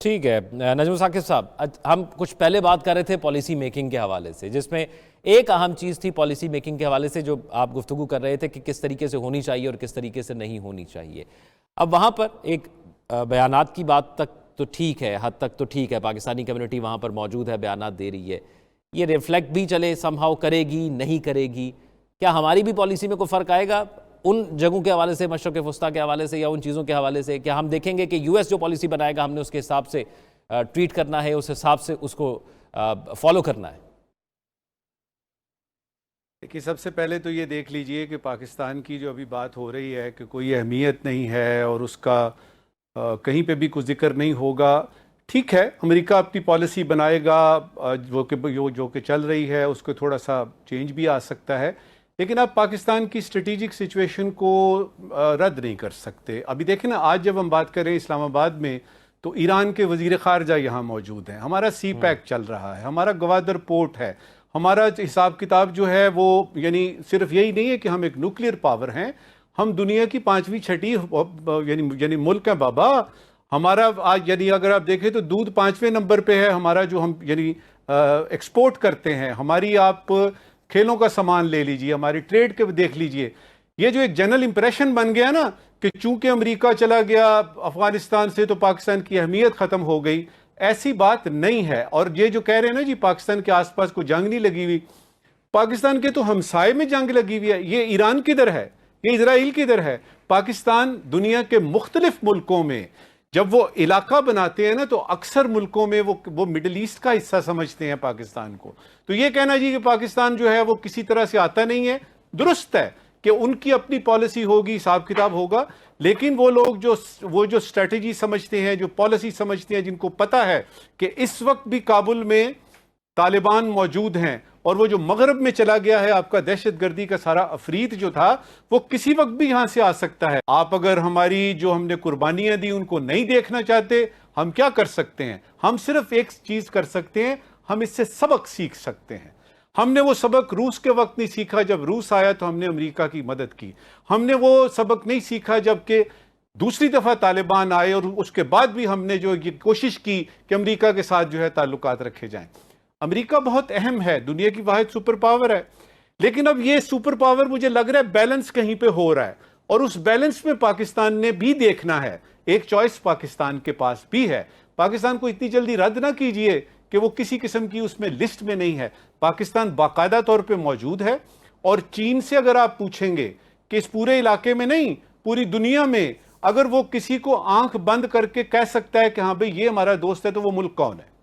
ٹھیک ہے نجم ثاقب صاحب، ہم کچھ پہلے بات کر رہے تھے پالیسی میکنگ کے حوالے سے، جس میں ایک اہم چیز تھی پالیسی میکنگ کے حوالے سے جو آپ گفتگو کر رہے تھے کہ کس طریقے سے ہونی چاہیے اور کس طریقے سے نہیں ہونی چاہیے۔ اب وہاں پر ایک بیانات کی بات تک تو ٹھیک ہے، حد تک تو ٹھیک ہے، پاکستانی کمیونٹی وہاں پر موجود ہے، بیانات دے رہی ہے، یہ ریفلیکٹ بھی چلے سم ہاؤ کرے گی نہیں کرے گی، کیا ہماری بھی پالیسی میں کوئی فرق آئے گا ان جگہوں کے حوالے سے، مشرق وسطیٰ کے حوالے سے یا ان چیزوں کے حوالے سے؟ کیا ہم دیکھیں گے کہ یو ایس جو پالیسی بنائے گا ہم نے اس کے حساب سے ٹریٹ کرنا ہے، اس حساب سے اس کو فالو کرنا ہے؟ دیکھیے، سب سے پہلے تو یہ دیکھ لیجئے کہ پاکستان کی جو ابھی بات ہو رہی ہے کہ کوئی اہمیت نہیں ہے اور اس کا کہیں پہ بھی کوئی ذکر نہیں ہوگا، ٹھیک ہے، امریکہ اپنی پالیسی بنائے گا جو کہ چل رہی ہے، اس کو تھوڑا سا چینج بھی آ سکتا ہے، لیکن آپ پاکستان کی اسٹریٹجک سچویشن کو رد نہیں کر سکتے۔ ابھی دیکھیں نا، آج جب ہم بات کریں اسلام آباد میں تو ایران کے وزیر خارجہ یہاں موجود ہیں، ہمارا سی پیک چل رہا ہے، ہمارا گوادر پورٹ ہے، ہمارا حساب کتاب جو ہے وہ یعنی صرف یہی نہیں ہے کہ ہم ایک نیوکلیر پاور ہیں، ہم دنیا کی 5ویں 6ٹی یعنی ملک ہیں بابا۔ ہمارا آج یعنی اگر آپ دیکھیں تو دودھ 5ویں نمبر پہ ہے ہمارا، جو ہم یعنی ایکسپورٹ کرتے ہیں۔ ہماری آپ کھیلوں کا سامان لے لیجئے، ہماری ٹریڈ کے دیکھ لیجئے۔ یہ جو ایک جنرل امپریشن بن گیا نا کہ چونکہ امریکہ چلا گیا افغانستان سے تو پاکستان کی اہمیت ختم ہو گئی، ایسی بات نہیں ہے۔ اور یہ جو کہہ رہے ہیں نا جی پاکستان کے آس پاس کوئی جنگ نہیں لگی ہوئی، پاکستان کے تو ہمسائے میں جنگ لگی ہوئی ہے۔ یہ ایران کدھر ہے؟ یہ اسرائیل کدھر ہے؟ پاکستان دنیا کے مختلف ملکوں میں جب وہ علاقہ بناتے ہیں نا تو اکثر ملکوں میں وہ مڈل ایسٹ کا حصہ سمجھتے ہیں پاکستان کو۔ تو یہ کہنا جی کہ پاکستان جو ہے وہ کسی طرح سے آتا نہیں ہے، درست ہے کہ ان کی اپنی پالیسی ہوگی، حساب کتاب ہوگا، لیکن وہ لوگ جو اسٹریٹجی سمجھتے ہیں، جو پالیسی سمجھتے ہیں، جن کو پتہ ہے کہ اس وقت بھی کابل میں طالبان موجود ہیں اور وہ جو مغرب میں چلا گیا ہے، آپ کا دہشت گردی کا سارا افریت جو تھا وہ کسی وقت بھی یہاں سے آ سکتا ہے۔ آپ اگر ہماری جو ہم نے قربانیاں دی ان کو نہیں دیکھنا چاہتے، ہم کیا کر سکتے ہیں؟ ہم صرف ایک چیز کر سکتے ہیں، ہم اس سے سبق سیکھ سکتے ہیں۔ ہم نے وہ سبق روس کے وقت نہیں سیکھا، جب روس آیا تو ہم نے امریکہ کی مدد کی۔ ہم نے وہ سبق نہیں سیکھا جب کہ دوسری دفعہ طالبان آئے اور اس کے بعد بھی ہم نے جو یہ کوشش کی کہ امریکہ کے ساتھ جو ہے تعلقات رکھے جائیں۔ امریکہ بہت اہم ہے، دنیا کی واحد سپر پاور ہے، لیکن اب یہ سپر پاور مجھے لگ رہا ہے بیلنس کہیں پہ ہو رہا ہے، اور اس بیلنس میں پاکستان نے بھی دیکھنا ہے۔ ایک چوائس پاکستان کے پاس بھی ہے۔ پاکستان کو اتنی جلدی رد نہ کیجئے کہ وہ کسی قسم کی اس میں لسٹ میں نہیں ہے۔ پاکستان باقاعدہ طور پہ موجود ہے، اور چین سے اگر آپ پوچھیں گے کہ اس پورے علاقے میں نہیں، پوری دنیا میں اگر وہ کسی کو آنکھ بند کر کے کہہ سکتا ہے کہ ہاں بھئی یہ ہمارا دوست ہے، تو وہ ملک کون ہے؟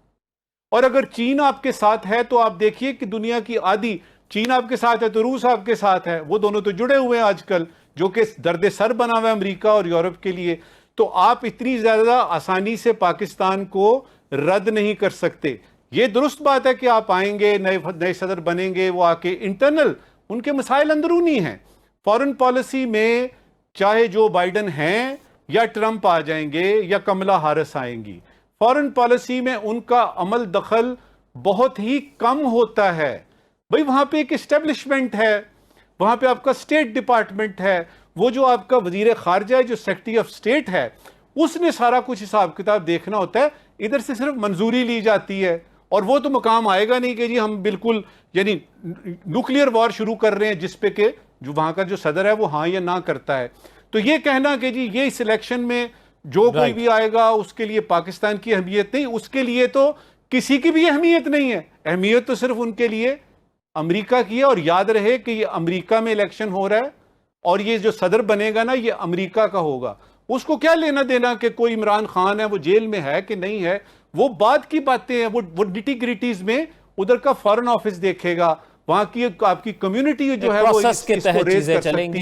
اور اگر چین آپ کے ساتھ ہے تو آپ دیکھیے کہ دنیا کی آدھی، چین آپ کے ساتھ ہے تو روس آپ کے ساتھ ہے، وہ دونوں تو جڑے ہوئے ہیں آج کل، جو کہ درد سر بنا ہوا ہے امریکہ اور یورپ کے لیے۔ تو آپ اتنی زیادہ آسانی سے پاکستان کو رد نہیں کر سکتے۔ یہ درست بات ہے کہ آپ آئیں گے، نئے صدر بنیں گے، وہ آ کے انٹرنل ان کے مسائل اندرونی ہیں۔ فارن پالیسی میں چاہے جو بائیڈن ہیں یا ٹرمپ آ جائیں گے یا کملا ہارس آئیں گی، فارن پالیسی میں ان کا عمل دخل بہت ہی کم ہوتا ہے۔ بھئی وہاں پہ ایک اسٹیبلشمنٹ ہے، وہاں پہ آپ کا اسٹیٹ ڈپارٹمنٹ ہے، وہ جو آپ کا وزیر خارجہ ہے، جو سیکرٹری آف اسٹیٹ ہے، اس نے سارا کچھ حساب کتاب دیکھنا ہوتا ہے۔ ادھر سے صرف منظوری لی جاتی ہے، اور وہ تو مقام آئے گا نہیں کہ جی ہم بالکل یعنی نیوکلیر وار شروع کر رہے ہیں جس پہ کہ جو وہاں کا جو صدر ہے وہ ہاں یا نہ کرتا ہے۔ تو یہ کہنا کہ جی یہ اس الیکشن میں جو کوئی بھی آئے گا اس کے لیے پاکستان کی اہمیت نہیں، اس کے لیے تو کسی کی بھی اہمیت نہیں ہے۔ اہمیت تو صرف ان کے لیے امریکہ کی ہے، اور یاد رہے کہ یہ امریکہ میں الیکشن ہو رہا ہے، اور یہ جو صدر بنے گا نا یہ امریکہ کا ہوگا۔ اس کو کیا لینا دینا کہ کوئی عمران خان ہے وہ جیل میں ہے کہ نہیں ہے، وہ بعد کی باتیں ہیں، وہ ڈیٹی گریٹیز میں ادھر کا فارن آفس دیکھے گا، وہاں کی آپ کی کمیونٹی جو ہے وہ اس کو ریز کر سکتی ہے۔